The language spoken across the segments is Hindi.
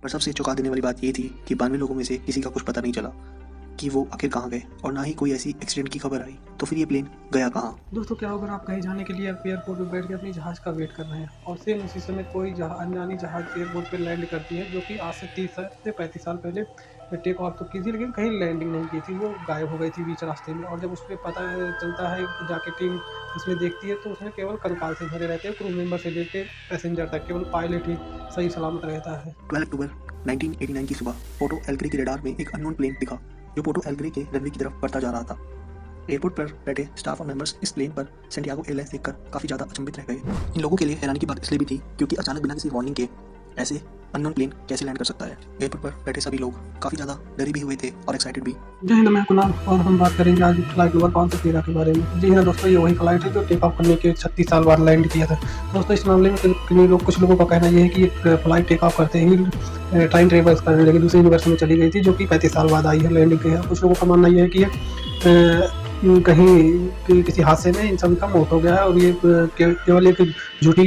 पर सबसे चौंका देने वाली बात ये थी कि 92 लोगों में से किसी का कुछ पता नहीं चला कि वो आखिर कहाँ गए, और ना ही कोई ऐसी एक्सीडेंट की खबर आई। तो फिर ये प्लेन गया कहाँ? दोस्तों, क्या अगर आप कहीं जाने के लिए एयरपोर्ट पर बैठ के अपनी जहाज़ का वेट कर रहे हैं और सेम उसी समय कोई अनजानी जहाज़ एयरपोर्ट पर लैंड करती है, जो कि आज से 30 से 35 साल पहले टेक ऑफ तो की थी, लेकिन कहीं लैंडिंग नहीं की थी, वो गायब हो गई थी बीच रास्ते में। और जब उस पर पता चलता है, जाके टीम उसमें देखती है, तो उसमें केवल कंकाल से भरे रहते हैं, क्रू मेंबर से लेकर पैसेंजर तक, केवल पायलट ही सही सलामत रहता है। 12 अक्टूबर 1989 की सुबह पोर्टो एलेग्रे के रडार में एक अननोन प्लेन दिखा, जो पोर्टो एलेग्रे के रनवे की तरफ बढ़ता जा रहा था। एयरपोर्ट पर बैठे स्टाफ और मेंबर्स इस प्लेन पर सैंटियागो एयरलाइंस देखकर काफी ज्यादा अचंभित रह गए। इन लोगों के लिए हैरानी की बात इसलिए भी थी क्योंकि अचानक बिना किसी वार्निंग के ऐसे अननोन प्लेन कैसे लैंड कर सकता है। एयरपोर्ट पर बैठे सभी लोग काफी ज्यादा डरे भी हुए थे और एक्साइटेड भी। जय हिंद, मैं कुणाल और हम बात करेंगे आज फ्लाइट नंबर 513 के बारे में। जी हाँ दोस्तों, ये वही फ्लाइट है जो टेक ऑफ करने के 36 साल बाद लैंड किया था। दोस्तों, इस मामले में कुछ लोगों का कहना यह है कि ये फ्लाइट टेक ऑफ करते ही टाइम ट्रेवल करने लगी, दूसरे यूनिवर्स में चली गई थी, जो कि 35 साल बाद आई है, लैंडिंग की है। कुछ लोगों का मानना यह है कि ये कहीं किसी हादसे में इन सभी का मौत हो गया है और ये केवल एक झूठी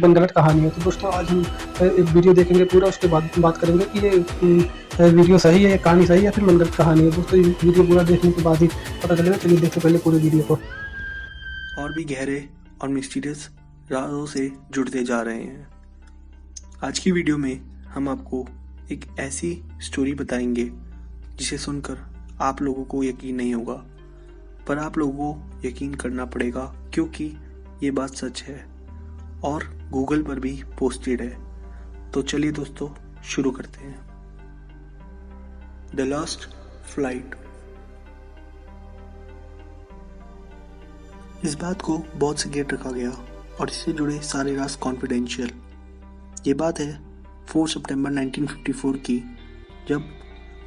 बनगढ़ंट कहानी है। तो दोस्तों, आज हम एक वीडियो देखेंगे पूरा, उसके बाद बात करेंगे कि ये वीडियो सही है, कहानी सही है या फिर मनगढ़ंत कहानी है। दोस्तों, ये वीडियो पूरा देखने के बाद ही पता चलेगा। चलिए देखते पहले पूरे वीडियो को। और भी गहरे और मिस्टीरियस राजों से जुड़ते जा रहे हैं। आज की वीडियो में हम आपको एक ऐसी स्टोरी बताएंगे जिसे सुनकर आप लोगों को यकीन नहीं होगा, पर आप लोगों को यकीन करना पड़ेगा क्योंकि ये बात सच है और गूगल पर भी पोस्टेड है। तो चलिए दोस्तों, शुरू करते हैं। The last flight. इस बात को बहुत सिक्रेट रखा गया और इससे जुड़े सारे राज कॉन्फिडेंशियल। ये बात है 4 सितंबर 1954 की, जब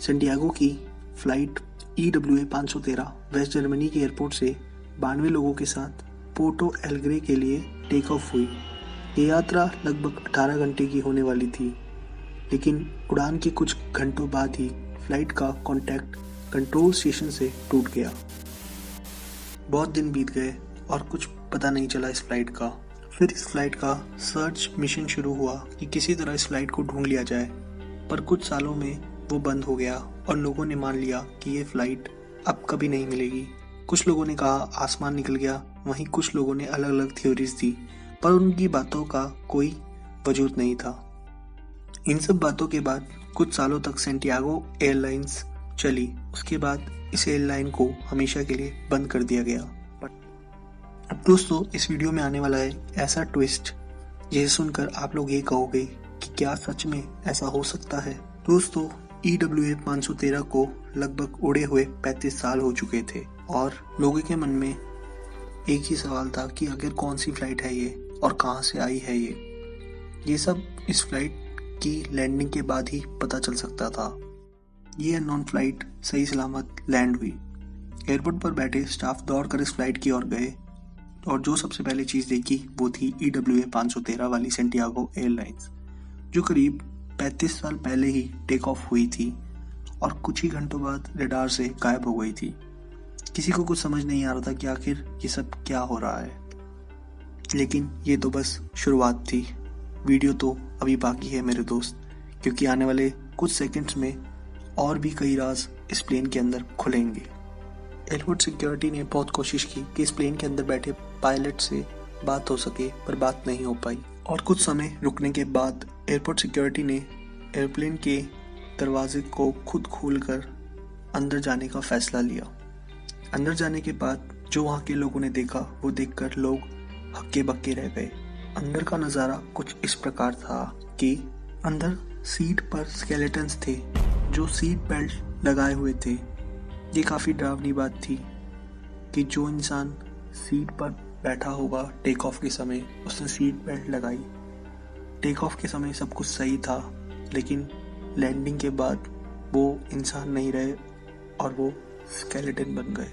सैंटियागो की फ्लाइट EWA 513 वेस्ट जर्मनी के एयरपोर्ट से 92 लोगों के साथ पोर्टो एलेग्रे के लिए टेक ऑफ हुई। ये यात्रा लगभग 18 घंटे की होने वाली थी, लेकिन उड़ान के कुछ घंटों बाद ही फ्लाइट का कॉन्टैक्ट कंट्रोल स्टेशन से टूट गया। बहुत दिन बीत गए और कुछ पता नहीं चला इस फ्लाइट का। फिर इस फ्लाइट का सर्च मिशन शुरू हुआ कि किसी तरह इस फ्लाइट को ढूंढ लिया जाए, पर कुछ सालों में वो बंद हो गया और लोगों ने मान लिया कि ये फ्लाइट अब कभी नहीं मिलेगी। कुछ लोगों ने कहा आसमान निकल गया, वहीं कुछ लोगों ने अलग अलग थ्योरीज दी, पर उनकी बातों का कोई वजूद नहीं था। इन सब बातों के बाद कुछ सालों तक सैंटियागो एयरलाइंस चली। उसके बाद इस एयरलाइन को हमेशा के लिए बंद कर दिया गया। अब दोस्तों, इस वीडियो में आने वाला है ऐसा ट्विस्ट जिसे सुनकर आप लोग ये कहोगे कि क्या सच में ऐसा हो सकता है। दोस्तों, EWA 513 को लगभग उड़े हुए 35 साल हो चुके थे और लोगों के मन में एक ही सवाल था कि आखिर कौन सी फ्लाइट है ये और कहाँ से आई है ये सब इस फ्लाइट की लैंडिंग के बाद ही पता चल सकता था। ये अननोन फ्लाइट सही सलामत लैंड हुई। एयरपोर्ट पर बैठे स्टाफ दौड़कर इस फ्लाइट की ओर गए और जो सबसे पहले चीज देखी वो थी EWA 513 वाली सैंटियागो एयरलाइंस, जो करीब 35 साल पहले ही टेक ऑफ हुई थी और कुछ ही घंटों बाद रडार से गायब हो गई थी। किसी को कुछ समझ नहीं आ रहा था कि आखिर ये सब क्या हो रहा है, लेकिन ये तो बस शुरुआत थी। वीडियो तो अभी बाकी है मेरे दोस्त, क्योंकि आने वाले कुछ सेकंड्स में और भी कई राज इस प्लेन के अंदर खुलेंगे। एयरपोर्ट सिक्योरिटी ने बहुत कोशिश की कि इस प्लेन के अंदर बैठे पायलट से बात हो सके, पर बात नहीं हो पाई। और कुछ समय रुकने के बाद एयरपोर्ट सिक्योरिटी ने एयरप्लेन के दरवाजे को खुद खोलकर अंदर जाने का फैसला लिया। अंदर जाने के बाद जो वहाँ के लोगों ने देखा वो देखकर लोग हक्के बक्के रह गए। अंदर का नज़ारा कुछ इस प्रकार था कि अंदर सीट पर स्केलेटन्स थे जो सीट बेल्ट लगाए हुए थे। ये काफ़ी डरावनी बात थी कि जो इंसान सीट पर बैठा होगा टेक ऑफ के समय, उसने सीट बेल्ट लगाई। टेक ऑफ के समय सब कुछ सही था, लेकिन लैंडिंग के बाद वो इंसान नहीं रहे और वो स्केलेटन बन गए।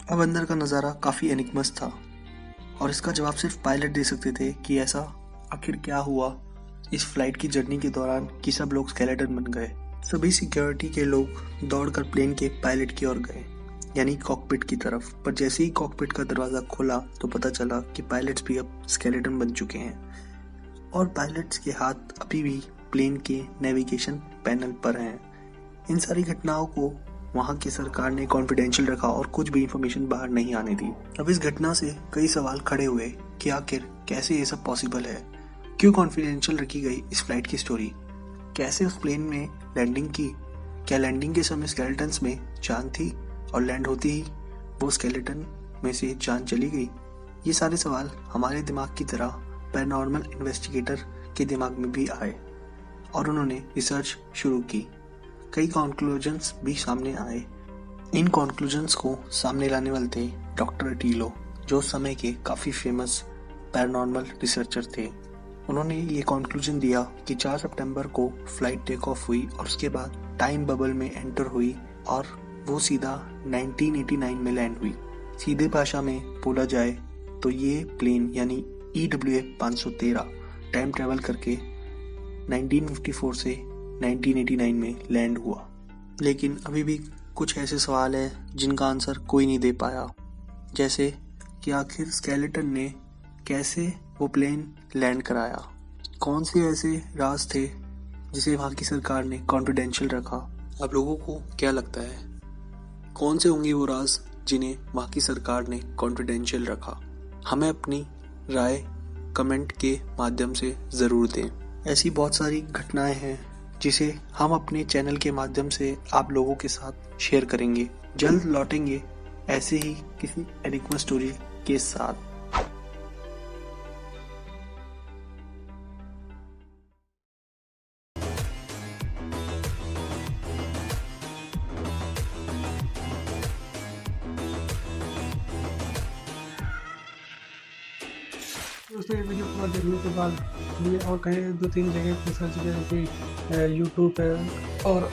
अब अंदर का नज़ारा काफ़ी एनिग्मस था और इसका जवाब सिर्फ पायलट दे सकते थे कि ऐसा आखिर क्या हुआ इस फ्लाइट की जर्नी के दौरान कि सब लोग स्केलेटन बन गए। सभी सिक्योरिटी के लोग दौड़कर प्लेन के पायलट की ओर गए, यानी कॉकपिट की तरफ। पर जैसे ही कॉकपिट का दरवाज़ा खुला तो पता चला कि पायलट्स भी अब स्केलेटन बन चुके हैं और पायलट्स के हाथ अभी भी प्लेन के नेविगेशन पैनल पर हैं। इन सारी घटनाओं को वहाँ की सरकार ने कॉन्फिडेंशियल रखा और कुछ भी इंफॉर्मेशन बाहर नहीं आने दी। अब इस घटना से कई सवाल खड़े हुए कि आखिर कैसे ये सब पॉसिबल है, क्यों कॉन्फिडेंशियल रखी गई इस फ्लाइट की स्टोरी, कैसे उस प्लेन में लैंडिंग की, क्या लैंडिंग के समय स्केलेटन्स में जान थी और लैंड होती ही वो स्केलेटन में से जान चली गई। ये सारे सवाल हमारे दिमाग की तरह पैरानॉर्मल इन्वेस्टिगेटर के दिमाग में भी आए और उन्होंने रिसर्च शुरू की। कई कॉन्क्लूजन्स भी सामने आए। इन कॉन्क्लूजन्स को सामने लाने वाले थे डॉक्टर अटीलो, जो उस समय के काफ़ी फेमस पैरानॉर्मल रिसर्चर थे। उन्होंने ये कॉन्क्लूजन दिया कि 4 सितंबर को फ्लाइट टेक ऑफ हुई और उसके बाद टाइम बबल में एंटर हुई और वो सीधा 1989 में लैंड हुई। सीधे भाषा में बोला जाए तो ये प्लेन यानी EWA 513 टाइम ट्रेवल करके 1954 से 1989 में लैंड हुआ। लेकिन अभी भी कुछ ऐसे सवाल हैं जिनका आंसर कोई नहीं दे पाया, जैसे कि आखिर स्केलेटन ने कैसे वो प्लेन लैंड कराया, कौन से ऐसे राज थे जिसे वहाँ की सरकार ने कॉन्फिडेंशियल रखा। आप लोगों को क्या लगता है, कौन से होंगे वो राज जिन्हें वहाँ की सरकार ने कॉन्फिडेंशियल रखा? हमें अपनी राय कमेंट के माध्यम से ज़रूर दें। ऐसी बहुत सारी घटनाएं हैं जिसे हम अपने चैनल के माध्यम से आप लोगों के साथ शेयर करेंगे। जल्द लौटेंगे ऐसे ही किसी एनिग्मा स्टोरी के साथ। दोस्तों ये वीडियो पूरा देखने के बाद ये और कहीं 2-3 जगह पे सर्च करें कि यूट्यूब पे और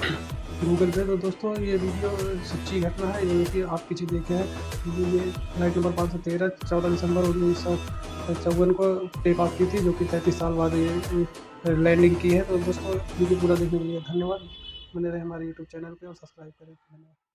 गूगल पे, तो दोस्तों ये वीडियो सच्ची घटना है, ये कि आप किसी देखे हैं। ये फ्लाइट नंबर 513 14 दिसंबर 1954 को टेक ऑफ की थी, जो कि 33 साल बाद ये लैंडिंग की है। तो दोस्तों वीडियो पूरा देखने के लिए धन्यवाद। बने रहे हमारे यूट्यूब चैनल पे और सब्सक्राइब करें। धन्यवाद।